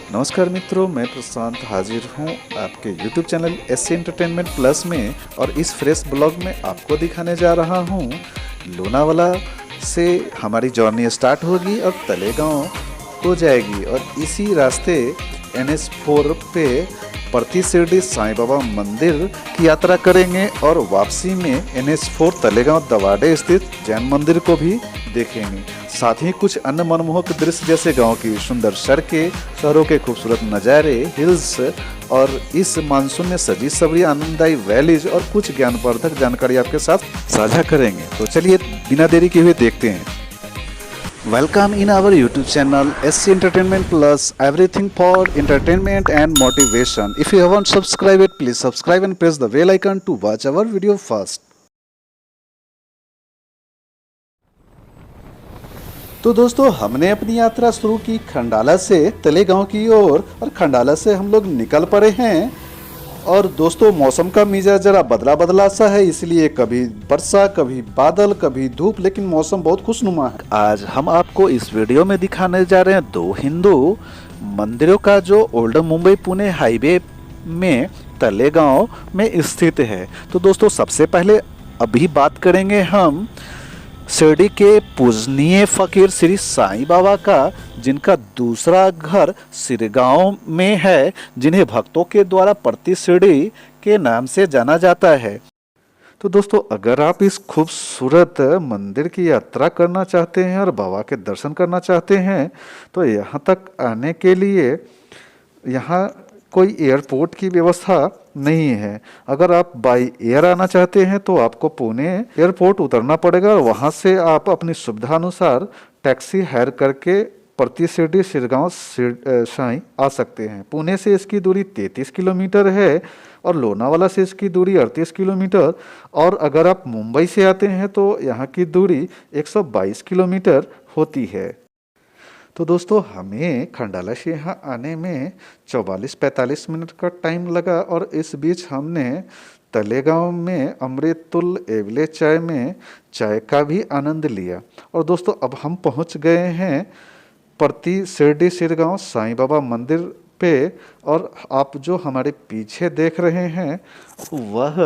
नमस्कार मित्रों, मैं प्रशांत हाजिर हूँ आपके YouTube channel SC entertainment plus में। और इस फ्रेश ब्लॉग में आपको दिखाने जा रहा हूँ लोनावाला से हमारी जर्नी स्टार्ट होगी और तलेगांव हो जाएगी, और इसी रास्ते NH4 पे प्रति शिरडी साईं बाबा मंदिर की यात्रा करेंगे और वापसी में NH4 तलेगांव दवाड़े स्थित जैन मंदिर को भी देखेंगे। साथ ही कुछ अन्य मनमोहक दृश्य जैसे गांव की सुंदर सड़कें, शहरों के खूबसूरत नज़ारे, हिल्स और इस मानसून में सजी सवरी आनंददायी वैलीज और कुछ ज्ञानवर्धक जानकारी आपके साथ साझा करेंगे। तो चलिए बिना देरी किए हुए देखते हैं। Welcome in our YouTube channel SC Entertainment Plus, everything for entertainment and motivation. If you haven't subscribed it, please subscribe and press the bell icon to watch our video first. तो दोस्तों, हमने अपनी यात्रा शुरू की खंडाला से तलेगांव की ओर और खंडाला से हम लोग निकल पड़े हैं। और दोस्तों, मौसम का मिजाज जरा बदला बदला सा है, इसलिए कभी वर्षा, कभी बादल, कभी धूप, लेकिन मौसम बहुत खुशनुमा है। आज हम आपको इस वीडियो में दिखाने जा रहे हैं दो हिंदू मंदिरों का जो ओल्ड मुंबई पुणे हाईवे में तलेगांव में स्थित है। तो दोस्तों, सबसे पहले अभी बात करेंगे हम शिरडी के पूजनीय फकीर श्री साईं बाबा का, जिनका दूसरा घर सिरगांव में है, जिन्हें भक्तों के द्वारा प्रति शिरडी के नाम से जाना जाता है। तो दोस्तों, अगर आप इस खूबसूरत मंदिर की यात्रा करना चाहते हैं और बाबा के दर्शन करना चाहते हैं, तो यहाँ तक आने के लिए यहाँ कोई एयरपोर्ट की व्यवस्था नहीं है। अगर आप बाई एयर आना चाहते हैं तो आपको पुणे एयरपोर्ट उतरना पड़ेगा और वहाँ से आप अपनी सुविधा अनुसार टैक्सी हायर करके प्रति शिरडी सिरगांव साईं आ सकते हैं। पुणे से इसकी दूरी 33 किलोमीटर है और लोनावाला से इसकी दूरी 38 किलोमीटर, और अगर आप मुंबई से आते हैं तो यहाँ की दूरी 122 किलोमीटर होती है। तो दोस्तों, हमें खंडाला से यहाँ आने में 44-45 मिनट का टाइम लगा, और इस बीच हमने तलेगांव में अमृतुल एवले चाय में चाय का भी आनंद लिया। और दोस्तों, अब हम पहुँच गए हैं प्रति शिरडी सिरगांव साईं बाबा मंदिर पे, और आप जो हमारे पीछे देख रहे हैं वह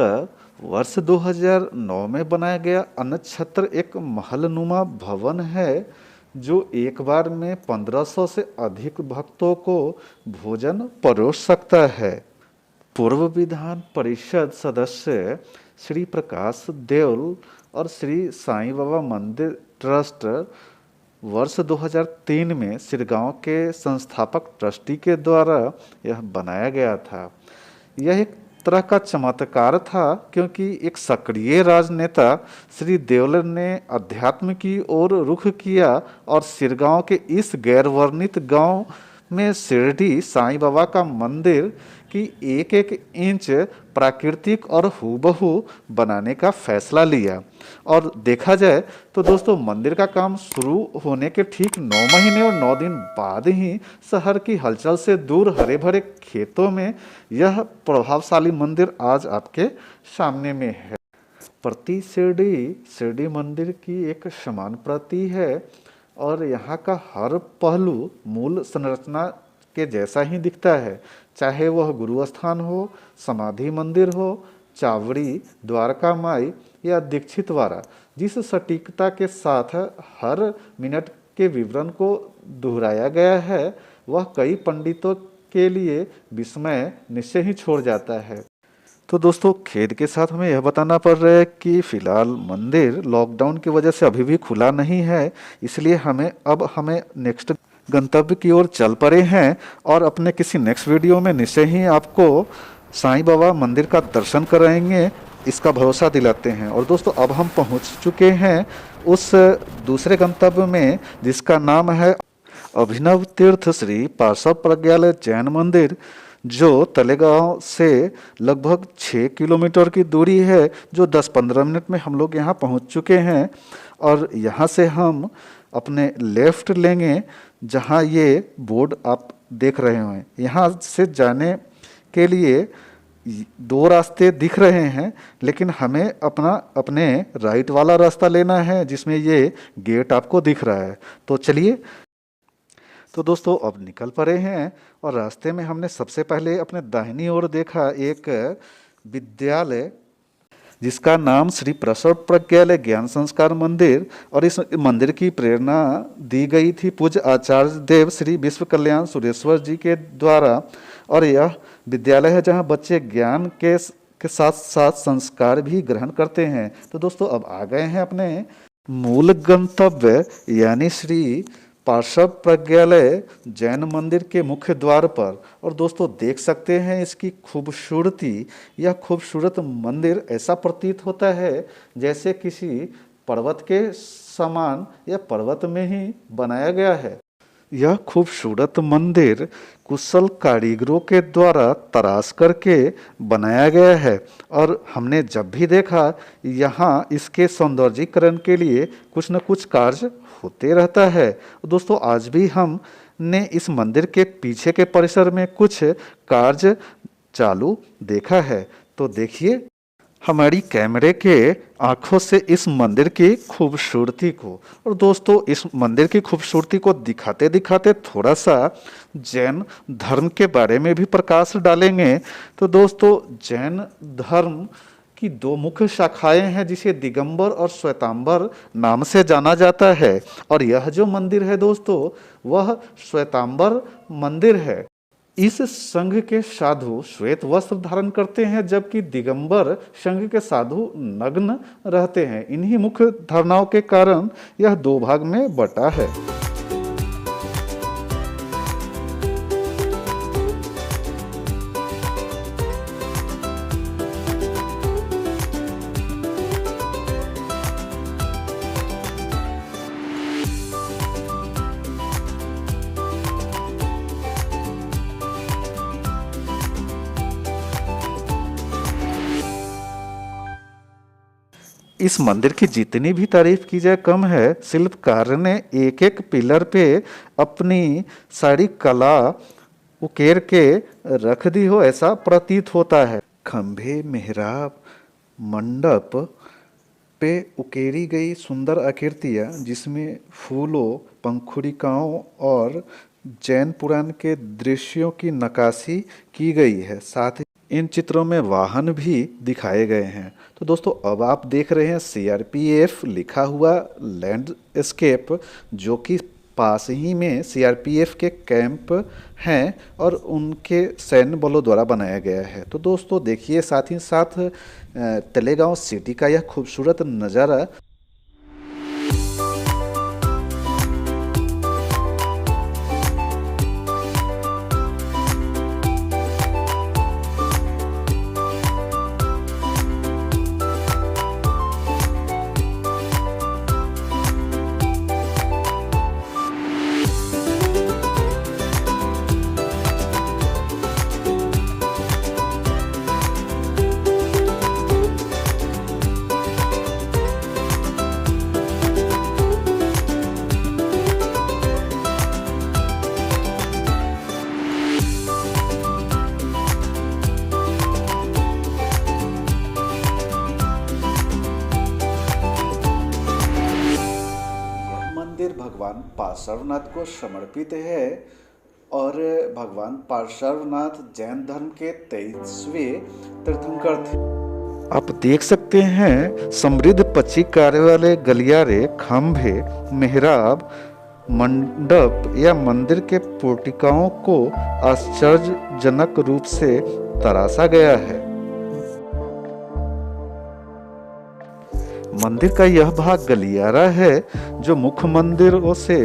वर्ष 2009 में बनाया गया अन्नछत्र एक महलनुमा भवन है, जो एक बार में 1500 से अधिक भक्तों को भोजन परोस सकता है। पूर्व विधान परिषद सदस्य श्री प्रकाश देओल और श्री साईं बाबा मंदिर ट्रस्ट वर्ष 2003 में सिरगांव के संस्थापक ट्रस्टी के द्वारा यह बनाया गया था। यह एक तरह का चमत्कार था, क्योंकि एक सक्रिय राजनेता श्री देओल ने अध्यात्म की ओर रुख किया और सिरगांव के इस गैर वर्णित गांव में शिरडी साईं बाबा का मंदिर की एक एक इंच प्राकृतिक और हूबहू बनाने का फैसला लिया। और देखा जाए तो दोस्तों, मंदिर का काम शुरू होने के ठीक 9 महीने और 9 दिन बाद ही शहर की हलचल से दूर हरे भरे खेतों में यह प्रभावशाली मंदिर आज आपके सामने में है। प्रति शिरडी मंदिर की एक समान प्रति है, और यहाँ का हर पहलू मूल संरचना के जैसा ही दिखता है, चाहे वह गुरु स्थान हो, समाधि मंदिर हो, चावड़ी, द्वारका माई या दीक्षितवाड़ा। जिस सटीकता के साथ हर मिनट के विवरण को दोहराया गया है, वह कई पंडितों के लिए विस्मय निश्चय ही छोड़ जाता है। तो दोस्तों, खेद के साथ हमें यह बताना पड़ रहा है कि फ़िलहाल मंदिर लॉकडाउन की वजह से अभी भी खुला नहीं है, इसलिए हमें नेक्स्ट गंतव्य की ओर चल पड़े हैं, और अपने किसी नेक्स्ट वीडियो में निश्चय ही आपको साईं बाबा मंदिर का दर्शन कराएंगे, इसका भरोसा दिलाते हैं। और दोस्तों, अब हम पहुंच चुके हैं उस दूसरे गंतव्य में, जिसका नाम है अभिनव तीर्थ श्री पार्श्व प्रज्ञालय जैन मंदिर, जो तलेगांव से लगभग 6 किलोमीटर की दूरी है, जो 10-15 मिनट में हम लोग यहाँ पहुँच चुके हैं। और यहाँ से हम अपने लेफ्ट लेंगे, जहाँ ये बोर्ड आप देख रहे हैं। यहाँ से जाने के लिए 2 रास्ते दिख रहे हैं, लेकिन हमें अपने राइट वाला रास्ता लेना है, जिसमें ये गेट आपको दिख रहा है। तो चलिए तो दोस्तों अब निकल पड़े हैं और रास्ते में हमने सबसे पहले अपने दाहिनी ओर देखा एक विद्यालय जिसका नाम श्री प्रसव प्रज्ञालय ज्ञान संस्कार मंदिर, और इस मंदिर की प्रेरणा दी गई थी पूज्य आचार्य देव श्री विश्व कल्याण सुरेश्वर जी के द्वारा। और यह विद्यालय है जहां बच्चे ज्ञान के साथ साथ संस्कार भी ग्रहण करते हैं। तो दोस्तों अब आ गए हैं अपने मूल गंतव्य यानी श्री पार्श्व प्रज्ञालय जैन मंदिर के मुख्य द्वार पर। और दोस्तों देख सकते हैं इसकी खूबसूरती। यह खूबसूरत मंदिर ऐसा प्रतीत होता है जैसे किसी पर्वत के समान या पर्वत में ही बनाया गया है। यह खूबसूरत मंदिर कुशल कारीगरों के द्वारा तराश करके बनाया गया है और हमने जब भी देखा यहाँ इसके सौंदर्यीकरण के लिए कुछ न कुछ कार्य होते रहता है। दोस्तों आज भी हमने इस मंदिर के पीछे के परिसर में कुछ कार्य चालू देखा है। तो देखिए हमारी कैमरे के आंखों से इस मंदिर की खूबसूरती को। और दोस्तों इस मंदिर की खूबसूरती को दिखाते दिखाते थोड़ा सा जैन धर्म के बारे में भी प्रकाश डालेंगे। तो दोस्तों जैन धर्म की दो मुख्य शाखाएं हैं जिसे दिगंबर और श्वेतांबर नाम से जाना जाता है। और यह जो मंदिर है दोस्तों वह श्वेतांबर मंदिर है। इस संघ के साधु श्वेत वस्त्र धारण करते हैं जबकि दिगंबर संघ के साधु नग्न रहते हैं। इन्हीं मुख्य धारणाओं के कारण यह दो भाग में बटा है। इस मंदिर की जितनी भी तारीफ की जाए कम है। शिल्पकार ने एक एक पिलर पे अपनी सारी कला उकेर के रख दी हो ऐसा प्रतीत होता है। खंभे, मेहराब, मंडप पे उकेरी गई सुंदर आकृतियाँ जिसमें फूलों, पंखुड़िकाओं और जैन पुराण के दृश्यों की नक्काशी की गई है। साथ ही इन चित्रों में वाहन भी दिखाए गए हैं। तो दोस्तों अब आप देख रहे हैं सीआरपीएफ लिखा हुआ लैंडस्केप जो कि पास ही में सीआरपीएफ के कैंप हैं और उनके सैन्य बलों द्वारा बनाया गया है। तो दोस्तों देखिए साथ ही साथ तलेगांव सिटी का यह खूबसूरत नज़ारा। भगवान पार्श्वनाथ को समर्पित है और भगवान पार्श्वनाथ जैन धर्म के 23वें तीर्थंकर थे। आप देख सकते हैं समृद्ध पच्ची कार्य वाले गलियारे, खंभे, मेहराब, मंडप या मंदिर के पोर्टिकाओं को आश्चर्यजनक रूप से तराशा गया है। मंदिर का यह भाग गलियारा है जो मुख्य मंदिरों से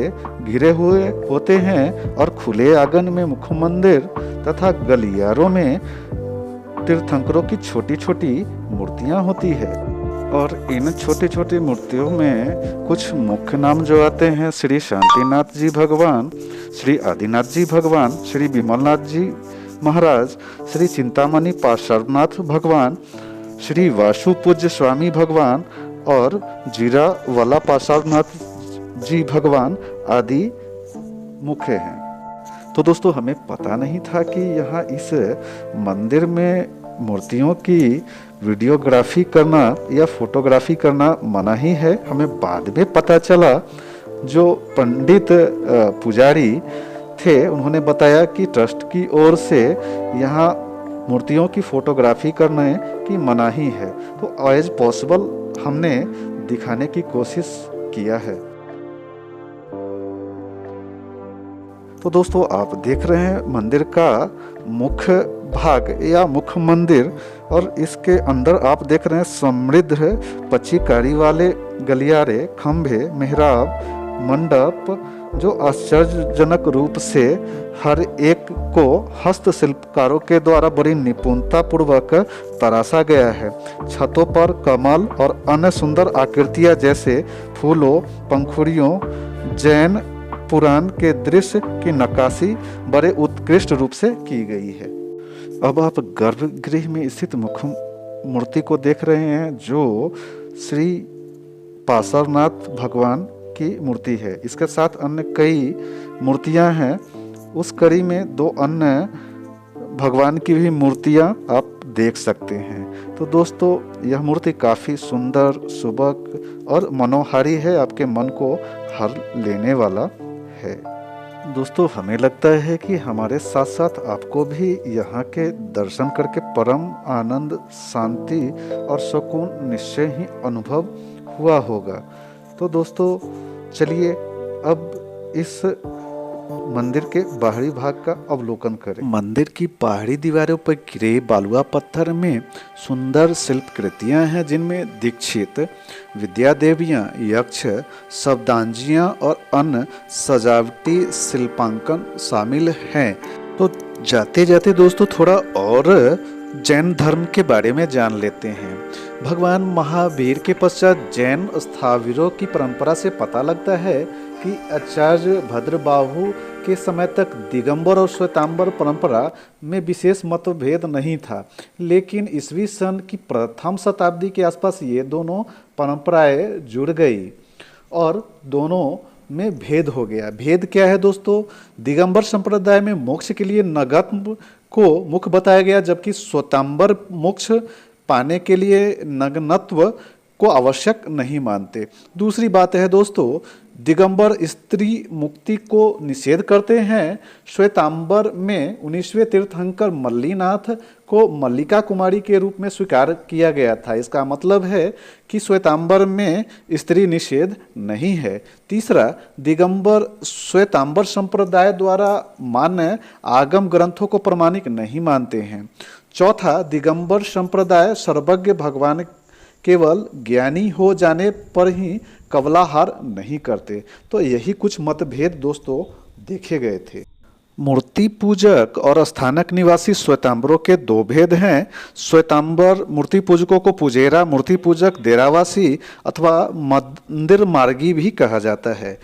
घिरे हुए होते हैं और खुले आंगन में मुख्य मंदिर तथा गलियारों में तीर्थंकरों की छोटी छोटी मूर्तियां होती है। और इन छोटी छोटी मूर्तियों में कुछ मुख्य नाम जो आते हैं श्री शांतिनाथ जी भगवान, श्री आदिनाथ जी भगवान, श्री विमलनाथ जी महाराज, श्री चिंतामणि पार्श्वनाथ भगवान, श्री वासु पूज्य स्वामी भगवान और जीरा वाला पार्श्वनाथ जी भगवान आदि मुख्य हैं। तो दोस्तों हमें पता नहीं था कि यहाँ इस मंदिर में मूर्तियों की वीडियोग्राफी करना या फोटोग्राफी करना मना ही है। हमें बाद में पता चला जो पंडित पुजारी थे उन्होंने बताया कि ट्रस्ट की ओर से यहाँ मूर्तियों की फोटोग्राफी करने की मनाही है, तो एज पॉसिबल हमने दिखाने की कोशिश किया है। तो दोस्तों आप देख रहे हैं मंदिर का मुख्य भाग या मुख्य मंदिर, और इसके अंदर आप देख रहे हैं समृद्ध पच्चीकारी वाले गलियारे, खंभे, मेहराब, मंडप, जो आश्चर्यजनक रूप से हर एक को हस्तशिल्पकारों के द्वारा बड़ी निपुणता पूर्वक तराशा गया है। छतों पर कमल और अन्य सुंदर आकृतियां जैसे फूलों, पंखुड़ियों, जैन पुराण के दृश्य की नक्काशी बड़े उत्कृष्ट रूप से की गई है। अब आप गर्भगृह में स्थित मुख्य मूर्ति को देख रहे हैं, जो श्री पार्श्वनाथ भगवान की मूर्ति है। इसके साथ अन्य कई मूर्तियां हैं। उस कड़ी में 2 अन्य भगवान की भी मूर्तियां आप देख सकते हैं। तो दोस्तों यह मूर्ति काफ़ी सुंदर, सुबक और मनोहारी है, आपके मन को हर लेने वाला है। दोस्तों हमें लगता है कि हमारे साथ साथ आपको भी यहाँ के दर्शन करके परम आनंद, शांति और सुकून निश्चय ही अनुभव हुआ होगा। तो दोस्तों चलिए अब इस मंदिर के बाहरी भाग का अवलोकन करें। मंदिर की पहाड़ी दीवारों पर गिरे बालुआ पत्थर में सुंदर शिल्पकृतियां हैं, जिनमें दीक्षित, विद्या देवियां, यक्ष, शब्दांजियां और अन्य सजावटी शिल्पांकन शामिल हैं। तो जाते जाते दोस्तों थोड़ा और जैन धर्म के बारे में जान लेते हैं। भगवान महावीर के पश्चात जैन स्थाविरों की परंपरा से पता लगता है कि आचार्य भद्रबाहु के समय तक दिगंबर और श्वेतांबर परंपरा में विशेष मतभेद नहीं था, लेकिन ईस्वी सन की प्रथम शताब्दी के आसपास ये दोनों परंपराएं जुड़ गई और दोनों में भेद हो गया। भेद क्या है दोस्तों? दिगंबर संप्रदाय में मोक्ष के लिए नगत्व को मुख्य बताया गया, जबकि श्वेतांबर मोक्ष पाने के लिए नग्नत्व को आवश्यक नहीं मानते। दूसरी बात है दोस्तों, दिगंबर स्त्री मुक्ति को निषेध करते हैं। श्वेतांबर में 19वें तीर्थंकर मल्लीनाथ को मल्लिका कुमारी के रूप में स्वीकार किया गया था। इसका मतलब है कि श्वेतांबर में स्त्री निषेध नहीं है। तीसरा, दिगंबर श्वेतांबर संप्रदाय द्वारा मान्य आगम ग्रंथों को प्रमाणिक नहीं मानते हैं। चौथा, दिगंबर संप्रदाय सर्वज्ञ भगवान केवल ज्ञानी हो जाने पर ही कवलाहार नहीं करते। तो यही कुछ मतभेद दोस्तों देखे गए थे। मूर्ति पूजक और स्थानक निवासी श्वेतांबरों के 2 भेद हैं। श्वेतांबर मूर्ति पूजकों को पुजेरा, मूर्ति पूजक देरावासी अथवा मंदिर मार्गी भी कहा जाता है।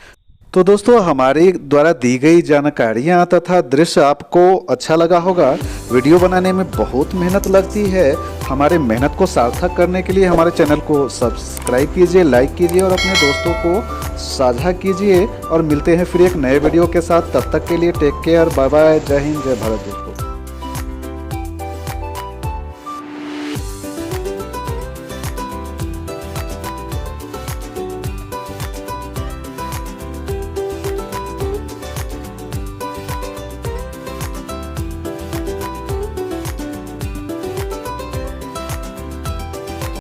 तो दोस्तों हमारी द्वारा दी गई जानकारियाँ तथा दृश्य आपको अच्छा लगा होगा। वीडियो बनाने में बहुत मेहनत लगती है। हमारे मेहनत को सार्थक करने के लिए हमारे चैनल को सब्सक्राइब कीजिए, लाइक कीजिए और अपने दोस्तों को साझा कीजिए। और मिलते हैं फिर एक नए वीडियो के साथ। तब तक के लिए टेक केयर, बाय बाय, जय हिंद, जय भारत दोस्तों।